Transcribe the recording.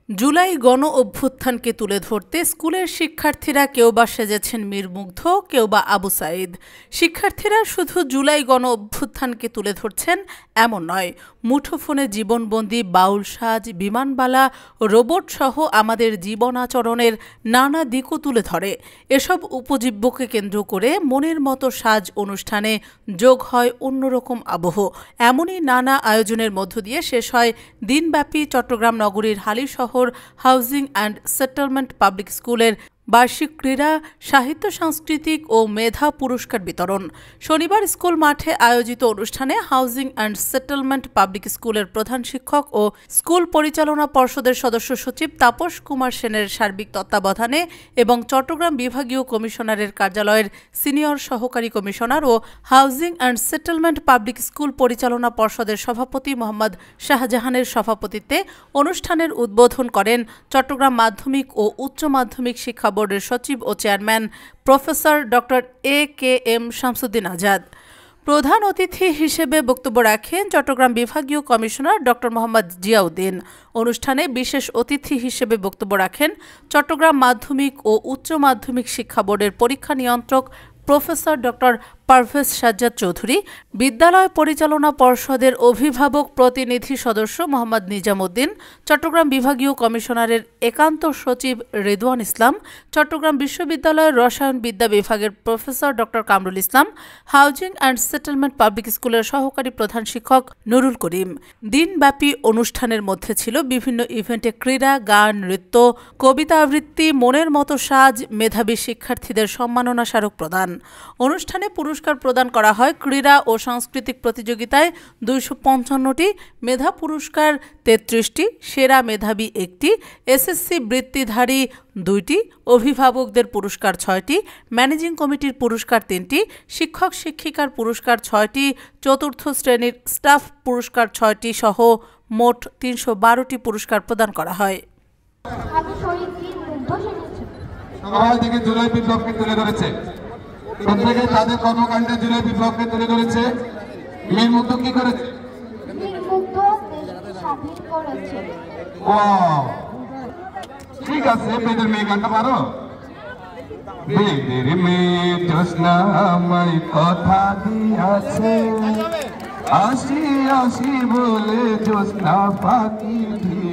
জুলাই গণ অভ্যুত্থানকে তুলে ধরতে স্কুলের শিক্ষার্থীরা কেউ বা সেজেছেন মীর মুগ্ধ, কেউ বা আবু সাঈদ। শিক্ষার্থীরা শুধু জুলাই গণ অভ্যুত্থানকে তুলে ধরছেন এমন নয়, মুঠোফোনে জীবনবন্দি বাউল সাজ, বিমানবালা, রোবট সহ আমাদের জীবন আচরণের নানা দিকও তুলে ধরে। এসব উপজীব্যকে কেন্দ্র করে মনের মতো সাজ অনুষ্ঠানে যোগ হয় অন্যরকম আবহ। এমনই নানা আয়োজনের মধ্য দিয়ে শেষ হয় দিনব্যাপী চট্টগ্রাম নগরীর Halishahar housing and settlement public স্কুলের বার্ষিক ক্রীড়া, সাহিত্য, সাংস্কৃতিক ও মেধা পুরস্কার বিতরণ। শনিবার স্কুল মাঠে আয়োজিত অনুষ্ঠানে হাউজিং অ্যান্ড সেটেলমেন্ট পাবলিক স্কুলের প্রধান শিক্ষক ও স্কুল পরিচালনা পর্ষদের সদস্য সচিব তাপস কুমার সেনের সার্বিক তত্ত্বাবধানে এবং চট্টগ্রাম বিভাগীয় কমিশনারের কার্যালয়ের সিনিয়র সহকারী কমিশনার ও housing and settlement public school পরিচালনা পর্ষদের সভাপতি মোহাম্মদ শাহজাহানের সভাপতিত্বে অনুষ্ঠানের উদ্বোধন করেন চট্টগ্রাম মাধ্যমিক ও উচ্চ মাধ্যমিক শিক্ষা বোর্ডের সচিব ও chairman professor doctor A K M. Shamsuddin Azad. প্রধান অতিথি হিসেবে বক্তব্য রাখেন চট্টগ্রাম বিভাগীয় কমিশনার ডক্টর মোহাম্মদ জিয়াউদ্দিন। অনুষ্ঠানে বিশেষ অতিথি হিসেবে বক্তব্য রাখেন চট্টগ্রাম মাধ্যমিক ও উচ্চ মাধ্যমিক শিক্ষা বোর্ডের পরীক্ষা নিয়ন্ত্রক প্রফেসর ডক্টর পারভেজ সাজ্জাদ চৌধুরী, বিদ্যালয় পরিচালনা পর্ষদের অভিভাবক প্রতিনিধি সদস্য মোহাম্মদ নিজামুদ্দিন, চট্টগ্রাম বিভাগীয় কমিশনারের একান্ত সচিব রেদওয়ান ইসলাম, চট্টগ্রাম বিশ্ববিদ্যালয়ের রসায়ন বিদ্যা বিভাগের professor doctor Kamrul Islam, housing and settlement public স্কুলের সহকারী প্রধান শিক্ষক নুরুল করিম। দিনব্যাপী অনুষ্ঠানের মধ্যে ছিল বিভিন্ন ইভেন্টে ক্রীড়া, গান, নৃত্য, কবিতা আবৃত্তি, মনের মতো সাজ, মেধাবী শিক্ষার্থীদের সম্মাননা স্মারক প্রদান। অনুষ্ঠানে পুরস্কার প্রদান করা হয় ক্রীড়া ও সাংস্কৃতিক প্রতিযোগিতায় 255টি, মেধা পুরস্কার 33টি, সেরা মেধাবী 1টি, এসএসসি বৃত্তিধারী 2টি, অভিভাবকদের পুরস্কার 6টি, ম্যানেজিং কমিটির পুরস্কার 3টি, শিক্ষক শিক্ষিকার পুরস্কার 6টি, চতুর্থ শ্রেণীর স্টাফ পুরস্কার 6টি সহ মোট 312টি পুরস্কার প্রদান করা হয়। জুলাই বিপ্লবকে তুলে ধরেছে, প্রত্যেকে তাদের কর্মকাণ্ডে জুলাই বিপ্লবকে তুলে ধরেছে। মীর মুগ্ধ কি করেছে? ঠিক আছে, বেদের মেয়ে গানটা পারো? বেদের মেয়ে জোৎস্না আমায় কথা দিয়াছে, আসি আসি বলে জোৎস্না ফাঁকি দিয়ে